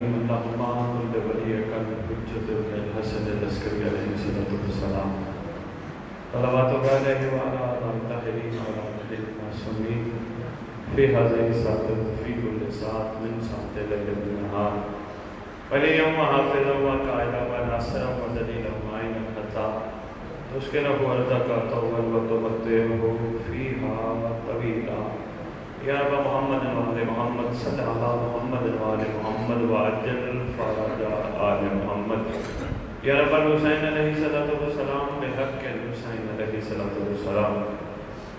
اللهم كل وليك الحجة بن الحسن العسكري عليه الصلاة والسلام صلواتك عليه وعلى آله الطاهرين وعلى آله المعصومين في هذه الساعة في كل ساعة من ساعة الليل والنهار وليا وحافظا وقائدا وناصرا ودليلا ومعينا حتى تسكنه أرضك طولا وتمتعه فيها طويلا یا رب محمد وآل محمد صلی اللہ محمد وآل محمد وعجل فرج آل محمد یا رب الحسین علیہ السلام بحق الحسین علیہ السلام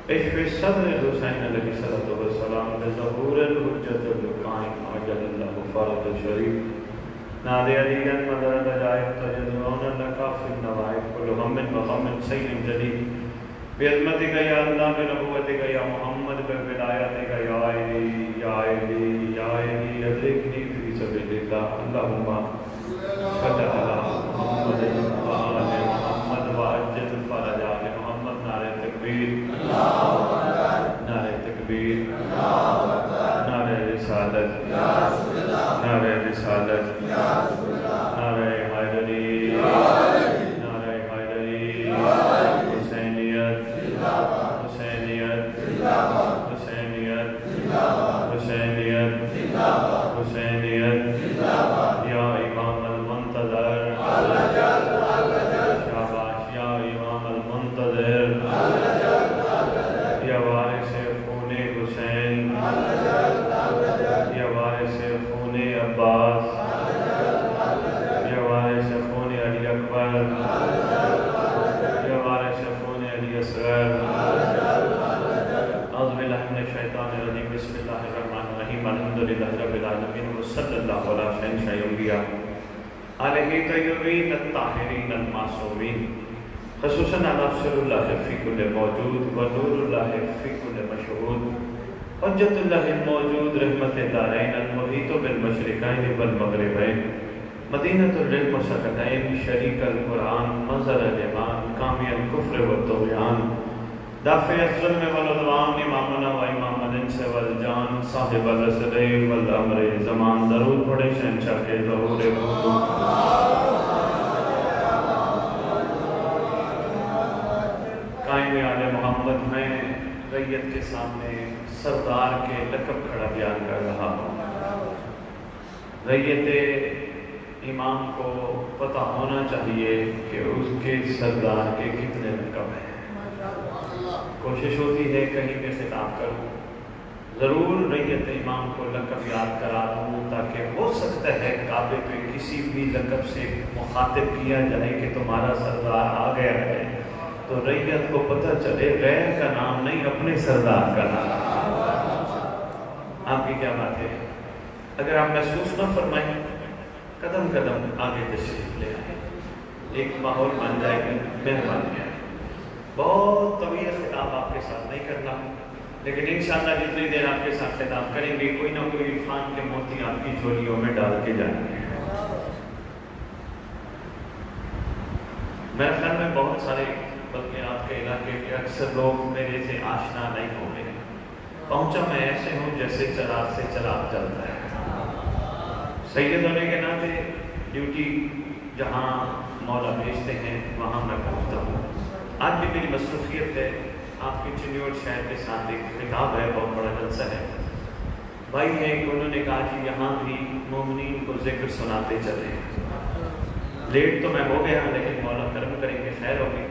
اشف صدر الحسین علیہ السلام بظہور الحجت القائم عجل اللہ فرج شریف نادی علیہ مدد جائب تجدون لکا فی النوائب کل ہم وغم سیل جدید بعظمتك یا اللہ بنبوتك یا محمد بولایتك یا علی یا علی یا علی ادرکنی فی سبیل اللہ اللہم صلی علی محمد وآل محمد وعجل فرج آل محمد نعرہ تکبیر نعرہ تکبیر نعرہ رسالت نعرہ رسالت نعرہ حیدری نعرہ حیدری حسینیت حسینیت حسینیت حسینیت حسینیت یا امام المنتظر شاباش یا امام المنتظر یا وارث خون حسین یا وارث خون عباس یا وارث خون علی اکبر یا وارث خون علی اصغر اعوذ باللہ من الشیطان الرجیم بسم اللہ الرحمن الرحیم الحمدللہ رب العالمین وصلی اللہ علی شہنشاہ الانبیاء آلہ طیبین الطاہرین المعصومین خصوصاً علی افسر اللہ فی کل موجود ونور اللہ فی کل مشہود حجت اللہ الموجود رحمت الدارین المحیط بالمشرقین والمغربین مدینۃ العلم والسکتین شریک القرآن منظر الایمان کامی الکفر والطغیان دافع الظلم والعدوان امامنا و امام الانس والجان صاحب الرسل والامر زمان درود پڑھے شہنشاہ کے ظہور وجود قائم آل محمد میں ریت کے سامنے سردار کے لقب کھڑا بیان کر رہا ہوں ریت امام کو پتہ ہونا چاہیے کہ اس کے سردار کے کتنے لقب ہیں کوشش ہوتی ہے کہیں پہ خطاب کروں ضرور ریت امام کو لقب یاد کرا دوں تاکہ ہو سکتا ہے کعبے پہ کسی بھی لقب سے مخاطب کیا جائے کہ تمہارا سردار آ گیا ہے تو ریت کو پتہ چلے غیر کا نام نہیں اپنے سردار کا نام آپ کی کیا بات ہے اگر آپ محسوس نہ فرمائیں قدم قدم آگے تشریف لے آئیں ایک ماحول بن جائے گا مہربانی ہے بہت طویل خطاب آپ کے ساتھ نہیں کرنا لیکن انشاءاللہ جتنی دیر آپ کے ساتھ خطاب کریں گے کوئی نہ کوئی عرفان کے موتی آپ کی جھولیوں میں ڈال کے جائیں گے میرے خیال میں بہت سارے بلکہ آپ کے علاقے کے اکثر لوگ میرے سے آشنا نہیں ہوں گے پہنچا میں ایسے ہوں جیسے چراغ سے چراغ جلتا ہے سید ہونے کے ناطے ڈیوٹی جہاں مولا بھیجتے ہیں وہاں میں پہنچتا ہوں آج بھی میری مصروفیت ہے آپ کی چنیوٹ شہر کے ساتھ ایک خطاب ہے بہت بڑا جلسہ ہے بھائی ہیں کہ انہوں نے کہا کہ یہاں بھی مومنین کو ذکر سناتے چلے لیٹ تو میں ہو گیا لیکن مولا کرم کریں گے خیر ہوگی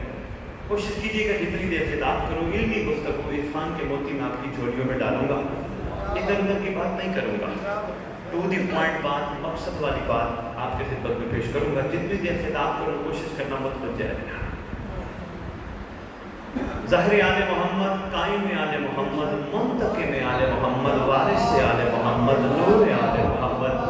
کوشش کیجیے گا جتنی دیر خطاب کروں علمی گفتگو عرفان کے موتی میں آپ کی جھولیوں میں ڈالوں گا ادھر ادھر کی بات نہیں کروں گا ٹو دی پوائنٹ بات مقصد والی بات آپ کے خدمت میں پیش کروں گا جتنی دیر خطاب کروں کوشش کرنا متوجہ رہنا ظاہر آل محمد قائم آل محمد منتقم آل محمد وارث آل محمد نور آل محمد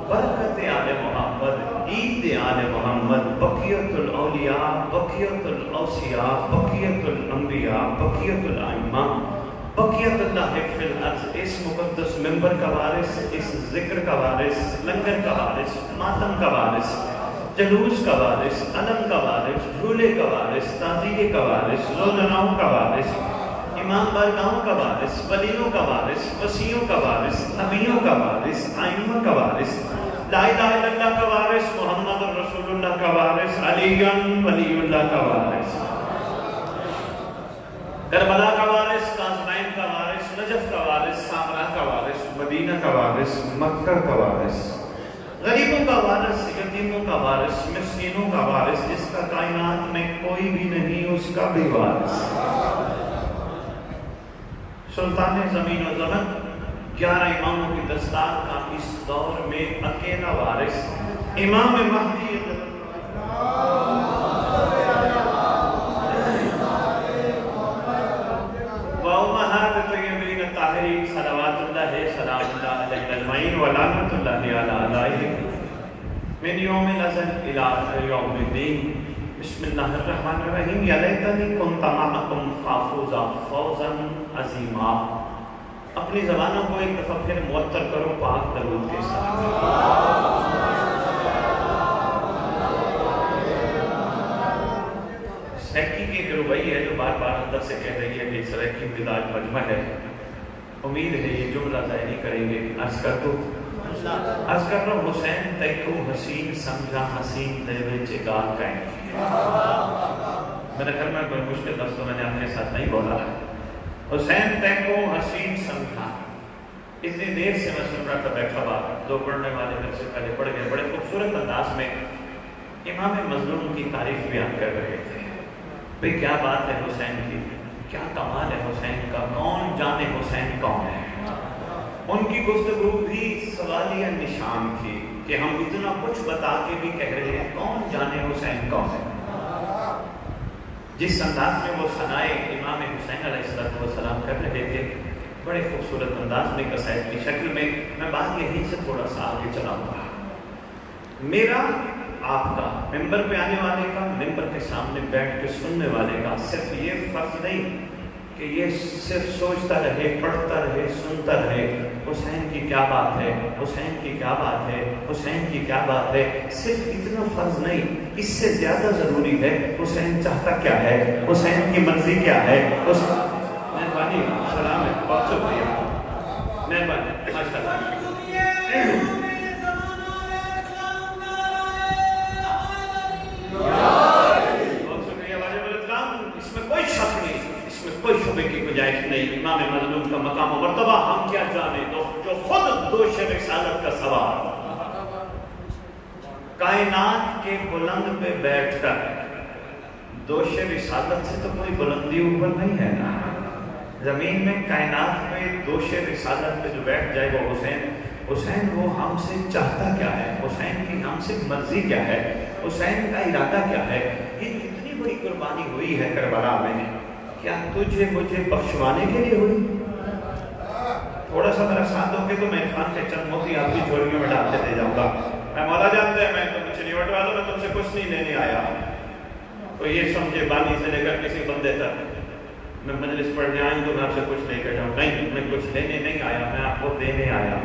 برکت آل محمد عید آل محمد بقیت الاولیاء بقیت الاوصیاء بقیت الانبیاء بقیت الائمہ بقیت اللہ فی الارض اس مقدس منبر کا وارث اس ذکر کا وارث لنگر کا وارث ماتم کا وارث جلوس کا وارث علم کا وارث جھولے کا وارث تعزیے کا وارث روزناؤں کا وارث امام بارگاہوں کا وارث ولیوں کا وارث وسیعوں کا وارث نبیوں کا وارث آئمہ کا وارث لا الہ الا اللہ کا وارث، محمد رسول اللہ کا وارث، علی ولی اللہ کا وارث، کربلا کا وارث، قاسمین کا وارث، نجف کا وارث، سامرا کا وارث، مدینہ کا وارث، مکہ کا وارث، غریبوں کا وارث، یتیموں کا وارث، مسکینوں کا وارث، جس کا کائنات میں کوئی بھی نہیں اس کا بھی وارث، سلطان زمین و زمن، 11 اماموں کی دستار کا اس دور میں اکیلا وارث، امام مہدی وامہات طیبین طاہرین صلوات اللہ سلام اللہ علیہ اجمعین ولعنۃ اللہ علی اعدائہم من یوم الازل الی یوم الدین۔ بسم اللہ الرحمن الرحیم۔ یا لیتنی کنت معکم فافوزا فوزا عظیما۔ اپنی زبانوں کو ایک دفعہ پھر معطر کرو پاک درود کے ساتھ۔ سیکی کی ایک ربائی ہے جو بار بار اندر سے کہہ رہی ہے کہ سیکی مزاج مجمع ہے، امید ہے یہ جملہ ضائع نہیں کریں گے۔ عرض کر دو، عرض کر رہا حسین تیکو حسین سمجھا حسین دیوے چگار کہیں۔ میرے گھر میں کوئی مشکل لفظ میں نے اپنے ساتھ نہیں بولا۔ حسین تیکو حسین سمجھا، اتنی دیر سے میں سن رہا تھا بیٹھا بات، دو پڑھنے والے میرے سے پہلے پڑھ گئے، بڑے خوبصورت انداز میں امام مظلوم کی تعریف بیان کر رہے تھے۔ بھئی کیا بات ہے حسین کی، کیا کمال ہے حسین کا، کون جانے حسین کون ہے۔ ان کی گفتگو بھی سوالیہ نشان تھی کہ ہم اتنا کچھ بتا کے بھی کہہ رہے ہیں کون جانے حسین کون ہے۔ جس انداز میں وہ ثنائے امام حسین علیہ السلام کر رہے تھے، بڑے خوبصورت انداز میں قصائد کی شکل میں بات یہیں سے تھوڑا سا آگے چلاؤں گا۔ میرا آپ کا ممبر پہ آنے والے کا، ممبر کے سامنے بیٹھ کے سننے والے کا صرف یہ فرض نہیں کہ یہ صرف سوچتا رہے، پڑھتا رہے، سنتا رہے حسین کی کیا بات ہے، حسین کی کیا بات ہے، حسین کی کیا بات ہے، صرف اتنا فرض نہیں، اس سے زیادہ ضروری ہے حسین چاہتا کیا ہے، حسین کی مرضی کیا ہے۔ مہربانی، سلام ہے، بہت شکریہ، مہربانی، ماشاءاللہ۔ کوئی شبے کی گنجائش نہیں، امام مظلوم کا مقام و مرتبہ ہم کیا جانے، جو خود دوش رسالت کا سوار، کائنات کے بلند پہ بیٹھ کر، دوش رسالت سے تو کوئی بلندی اوپر نہیں ہے نا، زمین میں کائنات میں دوش رسالت پہ جو بیٹھ جائے وہ حسین وہ ہم سے چاہتا کیا ہے، حسین کی ہم سے مرضی کیا ہے، حسین کا ارادہ کیا ہے۔ یہ جو اتنی بڑی قربانی ہوئی ہے کربلا میں، کیا تجھے مجھے بخشوانے کے لیے ہوئی؟ تھوڑا سا میرا ساتھ دو گے تو میں عرفان کے چند موتی آپ کی جھولیوں میں ڈالتے دے جاؤں گا۔ میں مولا جانتا ہے میں تم سے نہیں بٹوا دوں، میں تم سے کچھ نہیں لینے آیا۔ تو یہ سمجھے بانی سے لے کر کسی بندے تک میں مجلس پڑھنے آئیں تو میں آپ سے کچھ لے کر جاؤں، نہیں میں کچھ لینے نہیں آیا، میں آپ کو دینے آیا۔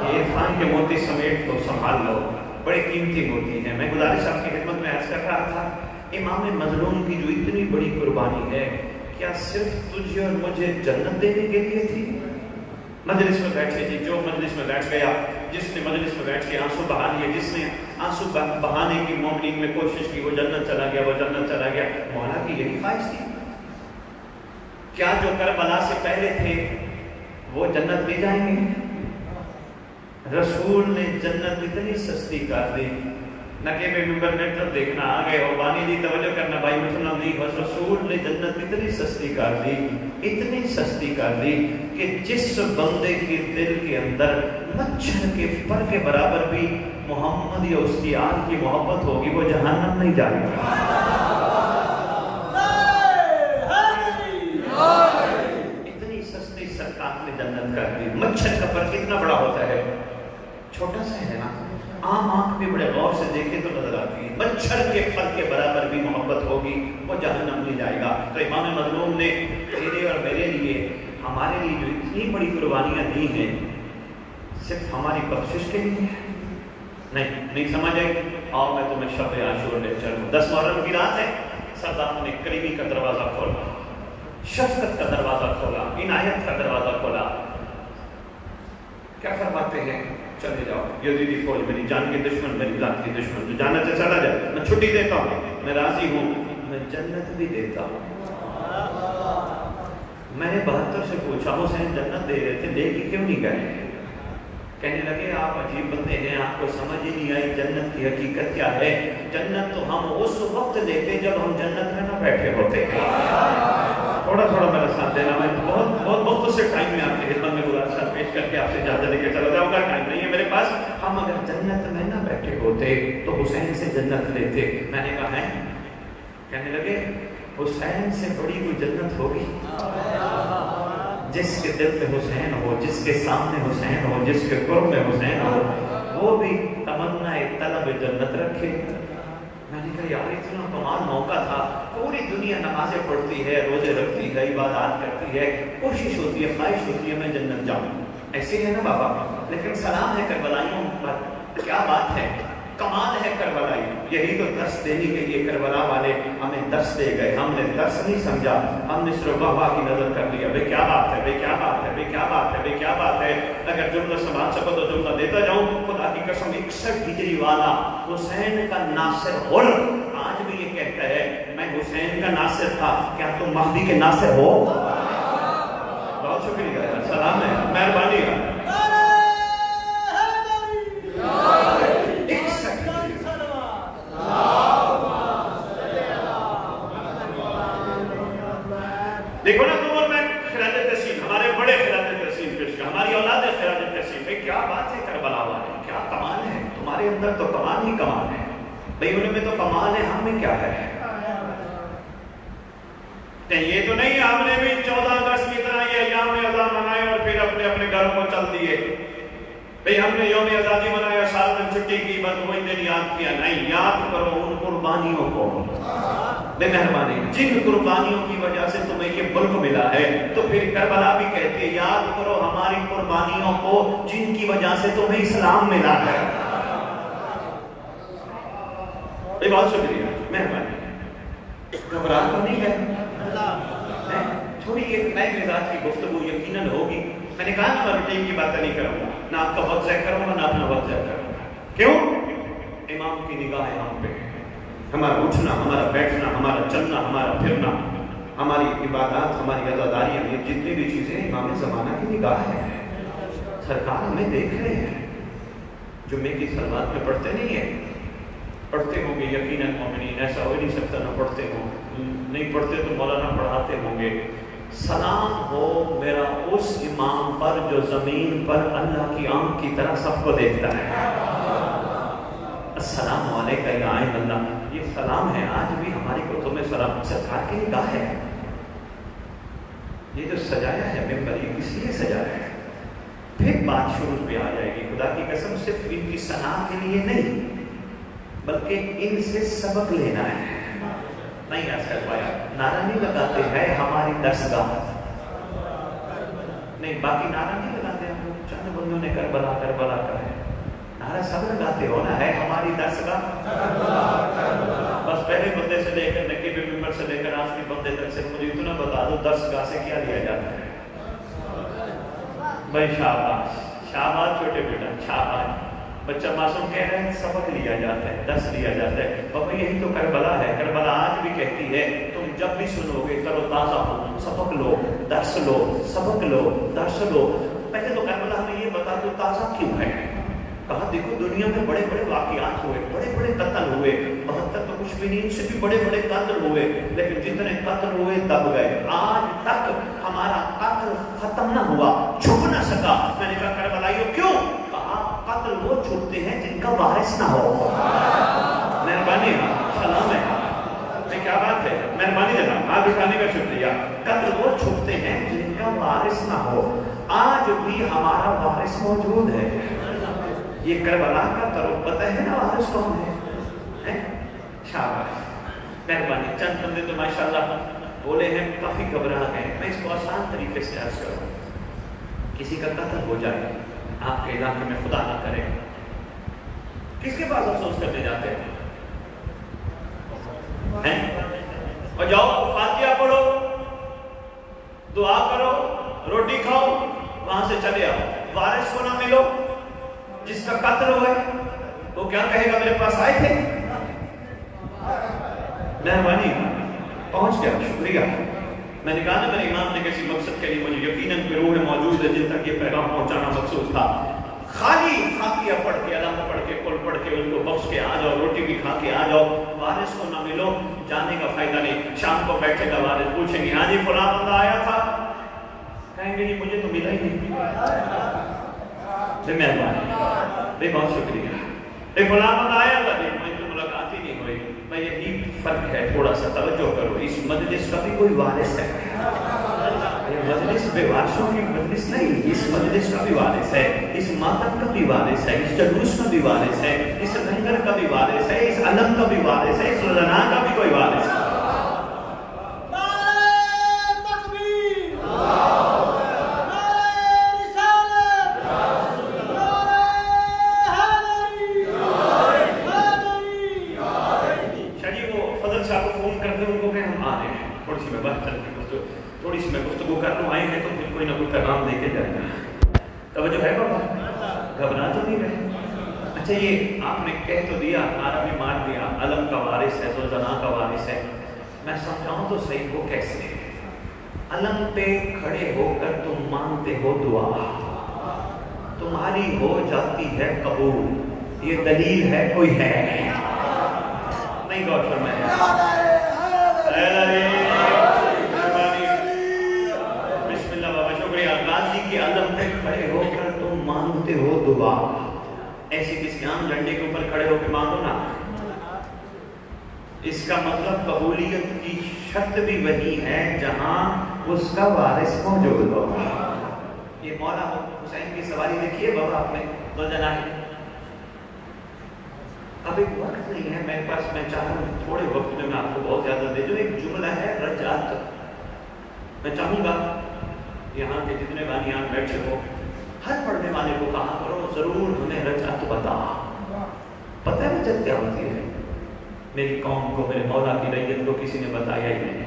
یہ عرفان کے موتی سمیٹ کو سنبھال لو، بڑے قیمتی موتی ہیں۔ میں گزارش آپ کی خدمت میں عرض کر رہا تھا، امام مظلوم کی جو اتنی بڑی قربانی ہے، کیا صرف تجھے اور مجھے جنت دینے کے لیے تھی؟ مجلس میں بیٹھے جی، جو مجلس میں بیٹھ گیا، جس نے مجلس میں بیٹھ کے آنسو بہا لیے، جس نے آنسو بہانے کی مومنین میں کوشش کی، وہ جنت چلا گیا، وہ جنت چلا گیا۔ مولا کی یہی خواہش تھی؟ کیا جو کربلا سے پہلے تھے وہ جنت لے جائیں گے؟ رسول نے جنت اتنی سستی کر دی، نکے میں ممبر میں طرف دیکھنا آ گئے، اور بانی جی توجہ کرنا بھائی مطلب نہیں، بس رسول نے جنت اتنی سستی کر دی، اتنی سستی کر دی کہ جس بندے کے دل کے اندر مچھر کے پر کے برابر بھی محمد یا اس کی آل کی محبت ہوگی وہ جہنم نہیں جائے گا۔ اتنی سستی سرکار نے جنت کر دی۔ مچھر کا پر کتنا بڑا ہوتا ہے؟ چھوٹا سا ہے نا، عام آنکھ بھی بڑے غور سے دیکھے تو نظر آتی ہے، مچھر کے پھل کے برابر بھی محبت ہوگی وہ جہنم نہیں جائے گا۔ تو امام مظلوم نے تیرے اور میرے لیے، ہمارے لیے جو اتنی بڑی قربانیاں دی ہیں، صرف ہماری بخشش کے لیے نہیں سمجھ آئی؟ اور میں تمہیں شب عاشور لیکچر ہوں، 10 محرم کی رات ہے، سردار نے کریمی کا دروازہ کھولا، شفقت کا دروازہ کھولا، عنایت کا دروازہ کھولا۔ کیا فرماتے ہیں؟ چلے جاؤ، یزیدی فوج میری جان کی دشمن، میری ذات کی دشمن، جو جانا چاہے چلا جائے، میں چھٹی دیتا ہوں، میں راضی ہوں، میں جنت بھی دیتا ہوں۔ میں نے 72 سے پوچھا، حسین جنت دے رہے تھے، لے کے کیوں نہیں گئے؟ کہنے لگے آپ عجیب بندے ہیں، آپ کو سمجھ ہی نہیں آئی جنت کی حقیقت کیا ہے۔ جنت تو ہم اس وقت لیتے جب ہم جنت میں نہ بیٹھے ہوتے ہیں۔ تھوڑا تھوڑا میرا ساتھ دینا، میں بہت سے ٹائم میں آپ کی خدمت میں گزارش پیش کر کے آپ سے اجازت لے کے چلا جاؤں گا، ٹائم نہیں ہے میرے پاس۔ ہم اگر جنت میں نہ بیٹھے ہوتے تو حسین سے جنت لیتے۔ میں نے کہا ہے، کہنے لگے حسین سے بڑی کوئی جنت ہوگی؟ جس کے دل پہ حسین ہو، جس کے سامنے حسین ہو، جس کے قرب میں حسین ہو، وہ بھی تمنا طلب جنت رکھے۔ میں نے کہا یار اتنا کمال موقع تھا، پوری دنیا نمازیں پڑھتی ہے، روزے رکھتی ہے، عبادات کرتی ہے، کوشش ہوتی ہے، خواہش ہوتی ہے میں جنت جاؤں، ایسے ہے نا بابا؟ لیکن سلام ہے کربلائیوں پر، کیا بات ہے، کمال ہے کربلائی۔ یہی تو درس دینے کے لیے کربلا والے ہمیں درس دے گئے، ہم نے درس نہیں سمجھا، ہم نے صرف واہ واہ کی نظر کر لیا، بھئی کیا بات ہے، بھئی کیا بات ہے، بھئی کیا بات ہے، بھئی کیا بات ہے۔ اگر جملہ سنبھال سکو تو جملہ دیتا جاؤں۔ خدا کی قسم 61 ہجری والا حسین کا ناصر ہو، آج بھی یہ کہتا ہے میں حسین کا ناصر تھا، کیا تم مہدی کے ناصر ہو؟ بہت شکریہ، سلام ہے، مہربانی ہے۔ دیکھو نا تم اور میں خراج تحسین، ہمارے بڑے خراج تحسین پیش کر، ہماری اولاد خراج تحسین۔ بھئی کیا بات ہے کربلا والے، کیا کمال ہے، تمہارے اندر تو کمال ہی کمال ہے، بھئی ان میں تو کمال ہے، ہم میں کیا ہے؟ یہ تو نہیں ہم نے بھی 14 اگست کی طرح یہ ایام ازاں منائے اور پھر اپنے اپنے گھروں کو چل دیے، بھئی ہم نے یوم آزادی منایا، سال میں چھٹی کی، بس وہی دن یاد کیا۔ نہیں، یاد کرو ان قربانیوں کو، بے مہربانی، جن قربانیوں کی وجہ سے تمہیں یہ ملک ملا ہے۔ تو پھر کربلا بھی کہتے ہیں یاد کرو ہماری قربانیوں کو جن کی وجہ سے تمہیں اسلام ملا ہے۔ بہت شکریہ، مہربانی، گھبرا تو نہیں ہے؟ تھوڑی ایک نئے مزاج کی گفتگو یقیناً ہوگی۔ میں نے کہا نا میں روٹین کی باتیں نہیں کروں گا، نہ آپ کا وقت ضائع کروں گا، نہ اپنا وقت ضائع کروں گا۔ کیوں؟ امام کی نگاہ ہے ہم پہ، ہمارا اٹھنا، ہمارا بیٹھنا، ہمارا چلنا، ہمارا پھرنا، ہماری عبادات، ہماری عزاداریاں، یہ جتنی بھی چیزیں امام زمانہ کی نگاہ ہے۔ سرکار ہمیں دیکھ رہے ہیں، جمعے کی صلوات میں پڑھتے نہیں ہیں، پڑھتے ہوں گے یقیناً مومنین، ایسا ہو نہیں سکتا نہ پڑھتے ہوں، نہیں پڑھتے تو مولانا پڑھاتے ہوں گے۔ سلام ہو میرا اس امام پر جو زمین پر اللہ کی آنکھ کی طرح سب کو دیکھتا ہے۔ السلام علیکم یا عین اللہ، یہ سلام ہے، آج بھی ہماری کتب میں سلام سرکار کی نگاہ ہے۔ یہ جو سجایا ہے ممبر، یہ کس لیے سجایا ہے؟ پھر بات شروع پہ آ جائے گی، خدا کی قسم صرف ان کی ثنا کے لیے نہیں بلکہ ان سے سبق لینا ہے۔ نہیں آج کر پایا، نعرہ نہیں لگاتے ہیں ہماری درسگاہ، نہیں باقی نعرہ نہیں لگاتے ہم لوگ، چند بندوں نے کربلا کربلا کرے، نعرہ سب لگاتے ہو نا، ہے ہماری درسگاہ، بس پہلے بندے سے لے کر نقیب ممبر سے لے کر آخری بندے تک سے مجھے اتنا بتا دو درسگاہ سے کیا لیا جاتا ہے؟ بھائی شاباش، شاباش چھوٹے بیٹا، شاباش، بچہ معصوم کہہ رہے ہیں سبق لیا جاتا ہے، درس لیا جاتا ہے۔ بابا یہی تو کربلا ہے، کربلا آج بھی کہتی ہے تم جب بھی سنو گے تر و تازہ ہو، سبق لو، درس لو، سبق لو، درس لو۔ پہلے تو کربلا ہمیں یہ بتا دو تازہ کیوں ہے؟ کہا دیکھو دنیا میں بڑے بڑے واقعات ہوئے، بڑے بڑے قتل ہوئے، 72 تو کچھ بھی نہیں، ان سے بھی بڑے بڑے قتل ہوئے، لیکن جتنے قتل ہوئے دب گئے، آج تک ہمارا قتل ختم نہ ہوا، چھپ نہ سکا۔ میں نے کہا کربلائیو کیوں؟ کہا قتل وہ چھپتے ہیں جن کا وارث نہ ہو۔ مہربانی ہے، سلام ہے، کیا بات ہے، مہربانی جناب، ہاتھ اٹھانے کا شکریہ۔ قتل وہ چھپتے ہیں جن کا وارث نہ ہو، آج بھی ہمارا وارث موجود ہے۔ یہ کربلا کا ترک پتہ ہے نا وارث کون ہے؟ شاباش، مہربانی، چند بندے تو ماشاءاللہ بولے ہیں، کافی گھبرا گئے۔ میں اس کو آسان طریقے سے عرض کروں، کسی کا قتل ہو جائے آپ کے علاقے میں، خدا نہ کرے، کس کے پاس افسوس کرنے جاتے ہیں؟ اور جاؤ فاتحہ پڑھو، دعا کرو، روٹی کھاؤ، وہاں سے چلے آؤ، وارث کو نہ ملو، جس کا قتل ہوا ہے وہ کیا کہے گا میرے پاس آئے تھے؟ مہربانی پہنچ گیا، شکریہ۔ میں نے کہا نا میرے امام نے کسی مقصد کے لیے مجھے یقیناً کہ روح موجود ہے جن تک یہ پیغام پہنچانا مقصود تھا۔ خالی خاکیہ پڑھ کے، علم پڑھ کے، قل پڑھ کے ان کو بخش کے آ جاؤ، روٹی بھی کھا کے آ جاؤ، وارث کو نہ ملو، جانے کا فائدہ نہیں۔ شام کو بیٹھے گا وارث، پوچھیں گے ہاں جی فلاں بندہ آیا تھا، کہیں گے جی مجھے تو ملا ہی نہیں۔ مہربانی بہت شکریہ۔ فلاں بندہ آیا تھا، میں تو ملاقات ہی نہیں ہوئی۔ میں یہی فرق ہے، تھوڑا سا توجہ کرو، اس مجلس کا بھی کوئی وارث ہے؟ مجلس بے وارثوں کی مجلس نہیں، اس مجلس کا بھی وارث ہے، اس ماتم کا بھی وارث ہے، اس جلوس کا بھی وارث ہے، اس لنگر کا بھی وارث ہے، اس علم کا بھی وارث ہے، اس لنا کا بھی کوئی وارث ہے۔ تھوڑی سی میں گفتگو کر لوں، آئے ہیں تو پھر کوئی نہ کوئی پیغام دے کے جائے گا۔ توجہ ہے بابا؟ گھبرا تو نہیں رہے؟ اچھا یہ آپ نے کہہ تو دیا، نعرہ بھی مار دیا، علم کا وارث ہے، ذوالجلال کا وارث ہے، میں سمجھاؤں تو صحیح وہ کیسے ہے؟ علم پہ کھڑے ہو کر تم مانگتے ہو دعا، تمہاری ہو جاتی ہے قبول، یہ دلیل ہے کوئی ہے؟ نہیں غور فرمائے؟ کے علم پہ کھڑے ہو کر تم مانگتے ہو دعا، ایسی کسی عام ڈنڈے کے اوپر کھڑے ہو کے مانگو نا، اس کا مطلب قبولیت کی شرط بھی وہی ہے جہاں اس کا وارث موجود ہو۔ یہ مولا حسین کی سواری دیکھیے بابا آپ نے ذوالجلال ہے۔ اب ایک وقت نہیں ہے میرے پاس، میں چاہتا ہوں تھوڑے وقت میں آپ کو بہت زیادہ دے دوں۔ ایک جملہ ہے رجعت، میں چاہوں گا یہاں کے جتنے بانیان بیٹھے ہو، ہر پڑھنے والے کو کہا کرو ضرور ہمیں رجعت بتا۔ پتہ ہے رجعت کیا ہوتی ہے؟ میری قوم کو، میرے مولا کی ریت کو کسی نے بتایا ہی نہیں۔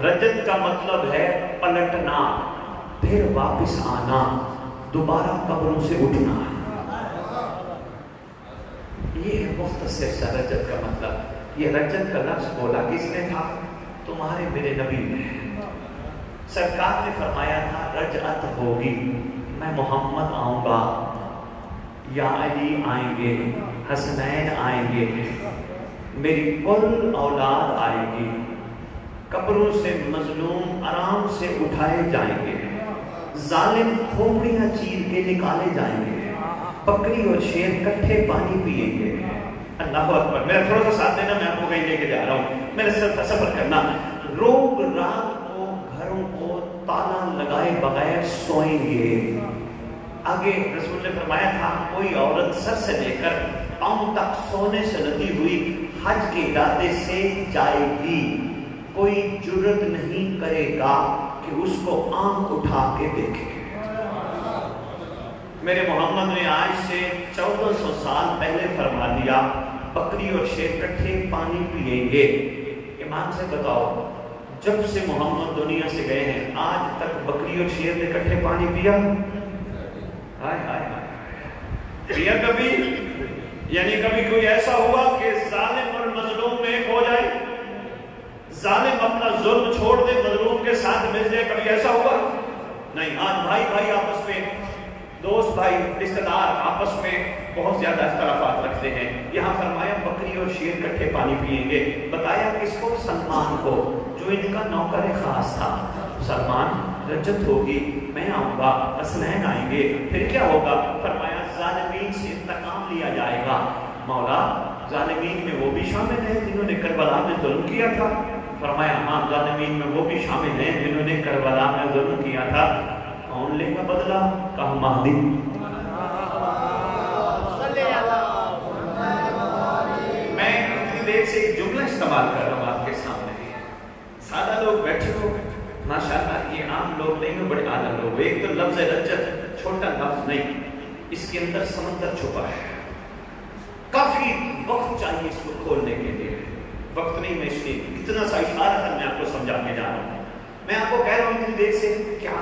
رجعت کا مطلب ہے پلٹنا، پھر واپس آنا، دوبارہ قبروں سے اٹھنا، یہ ہے مختصر سا رجعت کا مطلب۔ یہ رجعت کا لفظ بولا کس نے تھا؟ تمہارے میرے نبی نے۔ سرکار نے فرمایا تھا رجعت ہوگی، میں محمد آؤں گا، یا علی آئیں گے، حسنین آئیں گے، میری کل اولاد آئے گی، قبروں سے مظلوم آرام سے اٹھائے جائیں گے، ظالم کھوپڑیاں چیر کے نکالے جائیں گے، بکری اور شیر کٹھے پانی پیئیں گے۔ اللہ اکبر۔ میرا تھوڑا سا ساتھ دینا، میں آپ کو کہیں لے کے جا رہا ہوں، میرے سفر کرنا۔ لوگ رات کو گھروں کو تالا لگائے بغیر سوئیں گے۔ آگے رسول نے فرمایا تھا کوئی عورت سر سے لے کر پاؤں تک سونے سے لدی ہوئی حج کے ارادے سے جائے گی، کوئی جرت نہیں کرے گا کہ اس کو آنکھ اٹھا کے دیکھے۔ میرے محمد نے آج سے 1400 سال پہلے فرما دیا بکری اور شیر کٹھے پانی پیئیں گے۔ ایمان سے بتاؤ، جب سے محمد دنیا سے گئے ہیں آج تک بکری اور شیر نے کٹھے پانی پیا؟ ہائے ہائے ہائے، پیا کبھی؟ یعنی کبھی کوئی ایسا ہوا کہ ظالم اور مظلوم میں ایک ہو جائے، ظالم اپنا ظلم چھوڑ دے مظلوم کے ساتھ مل جائے، کبھی ایسا ہوا؟ نہیں۔ آج بھائی بھائی آپس میں، دوست بھائی رشتہ دار آپس میں بہت زیادہ اختلافات رکھتے ہیں۔ یہاں فرمایا بکری اور شیر کٹھے پانی پیئیں گے۔ بتایا کس کو؟ سلمان کو، جو ان کا نوکر خاص تھا۔ سلمان رجعت ہوگی، میں آؤں گا، حسنین آئیں گے، پھر کیا ہوگا؟ فرمایا ظالمین سے انتقام لیا جائے گا۔ مولا ظالمین میں وہ بھی شامل ہیں جنہوں نے کربلا میں ظلم کیا تھا؟ فرمایا ہاں، ظالمین میں وہ بھی شامل ہیں جنہوں نے کربلا میں ظلم کیا تھا۔ کون لے گا بدلہ؟ کہا مہدی۔ میں اتنی دیر سے ایک جملہ استعمال کر رہا ہوں آپ کے سامنے، سادہ لوگ بیٹھے ہو، ماشاءاللہ یہ عام لوگ نہیں ہیں، بڑے اعلیٰ لوگ۔ ایک تو لفظ رجعت چھوٹا لفظ نہیں، اس کے اندر سمندر چھپا ہے، کافی وقت چاہیے اس کو کھولنے کے لیے۔ وقت نہیں، میں اس لیے اتنا سا اشارہ تھا، میں آپ کو سمجھا کے جا رہا ہوں۔ میں آپ کو کہہ رہا ہوں اتنی دیر سے کیا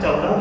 14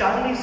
40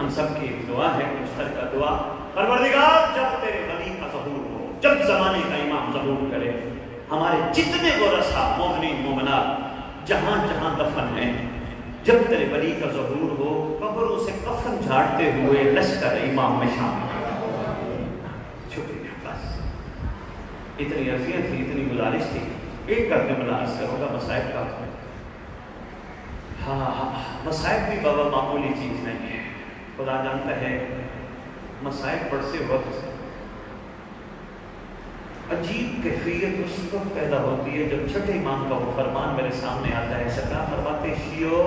ہم سب کی ایک دعا ہے، مشترکہ کا دعا، پروردگار جب تیرے ولی کا ظہور ہو، جب زمانے کا امام ظہور کرے، ہمارے جتنے ورثہ مومنین مومنات جہاں جہاں دفن ہیں، جب تیرے ولی کا ظہور ہو، قبروں سے کفن جھاڑتے ہوئے لشکر امام میں شامل ہو۔ شکریہ، بس اتنی عرضیت تھی، اتنی گزارش تھی۔ ایک کرنے ملاحظ کروں گا مصائب کا۔ ہاں، مصائب بھی بابا معمولی چیز نہیں ہے، خدا جانتا ہے۔ مصائب پڑھتے وقت عجیب کیفیت اس وقت پیدا ہوتی ہے جب چھٹے امام کا وہ فرمان میرے سامنے آتا ہے۔ سرکار فرماتے، شیعو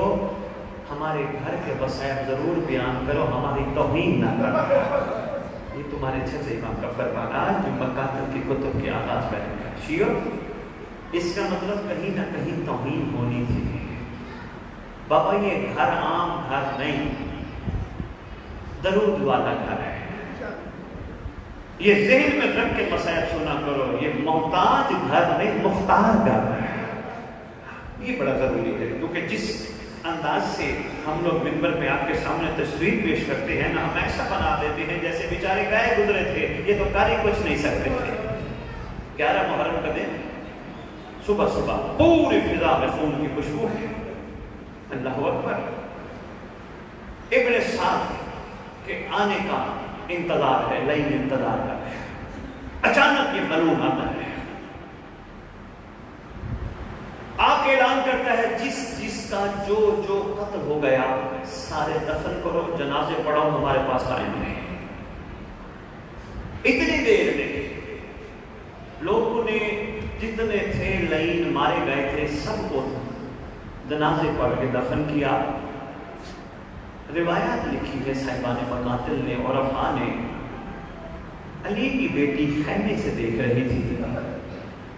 ہمارے گھر کے مصائب ضرور بیان کرو، ہماری توہین نہ کرو۔ یہ تمہارے چھٹے امام کا فرمان آج جو مکاتب کی کتب کے آغاز میں ہے۔ شیعو اس کا مطلب کہیں نہ کہیں توہین ہونی تھی۔ بابا یہ گھر عام گھر نہیں، درود والا گھر ہے۔ یہ ذہن میں رکھ کے مصائب سنا کرو، یہ محتاج گھر نہیں، مختار گھر ہے۔ یہ بڑا ضروری ہے، کیونکہ جس انداز سے ہم لوگ منبر پہ آپ کے سامنے تصویر پیش کرتے ہیں نا، ہم ایسا بنا دیتے ہیں جیسے بیچارے گئے گزرے تھے، یہ تو کاری کچھ نہیں سکتے تھے۔ 11 محرم کا دن، صبح صبح پوری فضا میں خون کی خوشبو ہے۔ اللہ اکبر۔ ابن سعد کے آنے کا انتظار ہے، لائن انتظار کر رہے ہیں۔ اچانک یہ معلوم آتا ہے، آپ اعلان کرتا ہے جس کا جو قتل ہو گیا سارے دفن کرو، جنازے پڑھاؤ، ہمارے پاس قائم نہیں۔ اتنی دیر میں لوگوں نے جتنے تھے لائن مارے گئے تھے سب کو جنازے پڑھ کے دفن کیا۔ روایات لکھی ہے صاحبان مقاتل نے اور عرفا نے، علی کی بیٹی خیمے سے دیکھ رہی تھی،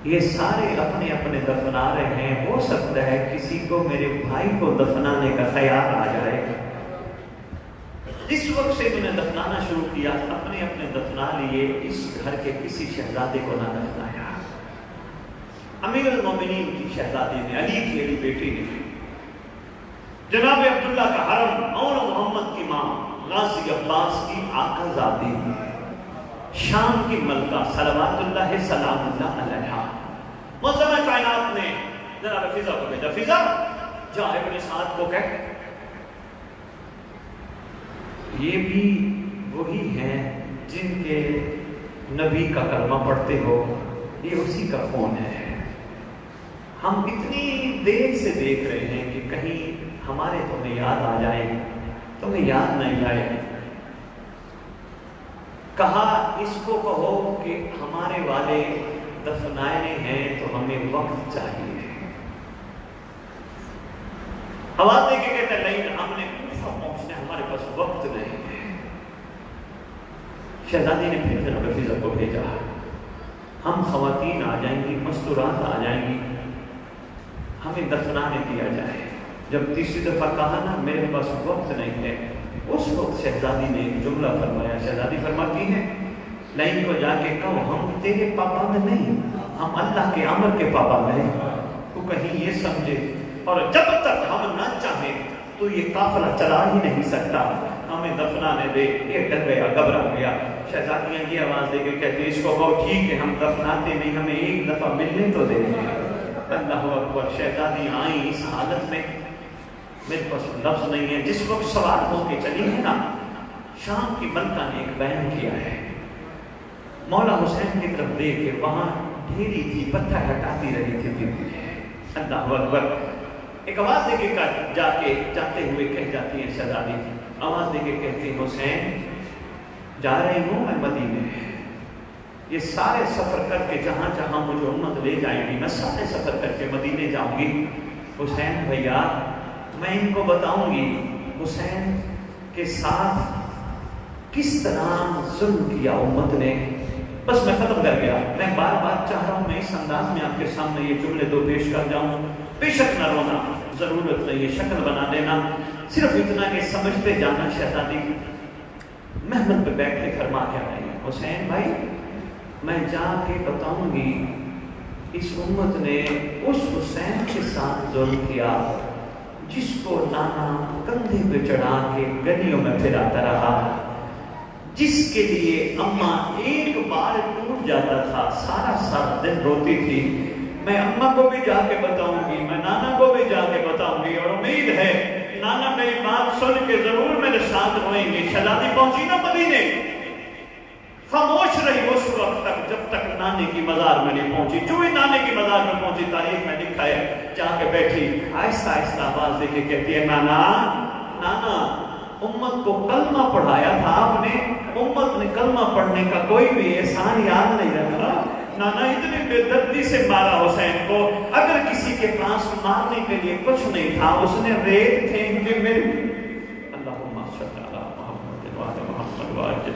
یہ سارے اپنے اپنے دفنا رہے ہیں، ہو سکتا ہے کسی کو میرے بھائی کو دفنانے کا خیال آ جائے۔ جس وقت سے انہوں نے دفنانا شروع کیا، اپنے اپنے دفنا لیے، اس گھر کے کسی شہزادے کو نہ دفنایا۔ امیر المومنین کی شہزادی نے، علی کی علی بیٹی نے، جناب عبداللہ کا حرم، مولا محمد کی ماں غازی عباس کی آقا زادی، شام کی ملکہ صلوات اللہ سلام اللہ علیہا، معظم کائنات نے جناب فضا کو بھیجا، فضا جا ابن سعد کو کہہ، یہ بھی وہی ہیں جن کے نبی کا کلمہ پڑھتے ہو، یہ اسی کا خون ہے۔ ہم اتنی دیر سے دیکھ رہے ہیں کہ کہیں ہمارے تمہیں یاد آ جائے، تمہیں یاد نہیں آئے۔ کہا اس کو کہو کہ ہمارے والے دفنائے ہیں تو ہمیں وقت چاہیے۔ آواز دے کے کہتا ہے نہیں، ہم نے کوفہ پہنچنا ہے، ہمارے پاس وقت نہیں ہے۔ شہزادی نے پھر جناب فضا کو بھیجا، ہم خواتین آ جائیں گی، مستورات آ جائیں گی، ہمیں دفنانے دیا جائے۔ جب تیسری دفعہ کہا نا میرے پاس وقت نہیں ہے، اس وقت شہزادی نے ایک جملہ فرمایا۔ شہزادی فرماتی ہے لائن کو جا کے کہو ہم تیرے پابند نہیں، ہم اللہ کے امر کے پابند ہیں، تو کہیں یہ سمجھے، اور جب تک ہم نہ چاہیں تو یہ قافلہ چلا ہی نہیں سکتا، ہمیں دفنانے دے۔ یہ ڈر گیا، گھبرا گیا۔ شہزادیاں یہ آواز دے کے کہتے اس کو کہو ٹھیک ہے ہم دفناتے نہیں، ہمیں ایک دفعہ ملنے تو دے دیں۔ اللہ اکبر۔ شہزادی آئیں اس حالت میں، میرے پاس لفظ نہیں ہے، جس وقت سوار ہو کے چلی ہے نا، شام کی ملکہ نے ایک بیان کیا ہے، مولا حسین کی طرف دیکھ کے، وہاں ڈھیری تھی، پتھر ہٹاتی رہی تھی۔ اللہ اکبر۔ ایک آواز دے کے جاتے ہوئے کہہ جاتی ہے شہزادی، آواز دے کے کہتی حسین جا رہی ہوں میں مدینے، یہ سارے سفر کر کے جہاں جہاں مجھے امت لے جائیں گی میں سارے سفر کر کے مدینے جاؤں گی۔ حسین بھیا میں ان کو بتاؤں گی حسین کے ساتھ کس طرح ظلم کیا امت نے۔ بس میں ختم کر گیا، میں بار بار چاہ رہا ہوں میں اس انداز میں آپ کے سامنے یہ جملے دو پیش کر جاؤں، بے شک نہ رونا، ضرورت نہیں ہے شکل بنا دینا، صرف اتنا کہ سمجھتے جانا۔ شہزادی محمد پہ بیٹھ کے فرما کیا رہی ہے، حسین بھائی میں جا کے بتاؤں گی اس امت نے اس حسین کے ساتھ ظلم کیا جس کو نانا کندھے پہ چڑھا کے گلیوں میں پھراتا رہا، جس کے لیے اماں ایک بار ٹوٹ جاتا تھا سارا دن روتی تھی، میں اماں کو بھی جا کے بتاؤں گی، میں نانا کو بھی جا کے بتاؤں گی، اور امید ہے نانا میری بات سن کے ضرور میرے ساتھ روئیں گے۔ شہزادی پہنچی نا مدینے، خاموش رہی اس وقت تک جب تک نانے کی مزار میں نہیں پہنچی۔ جو ہی نانے کی مزار میں پہنچی، تاریخ میں لکھا ہے، جا کے بیٹھی، آہستہ آہستہ آواز دے کے کہتی ہے، نانا نانا امت کو کلمہ پڑھایا تھا آپ نے، امت نے کلمہ پڑھنے کا کوئی بھی احسان یاد نہیں رکھا۔ نانا اتنی بے دردی سے مارا حسین کو، اگر کسی کے پاس مارنے کے لیے کچھ نہیں تھا، اس نے ریت پھینک کے میرے اللہم صلی علی محمد و علی محمد و علی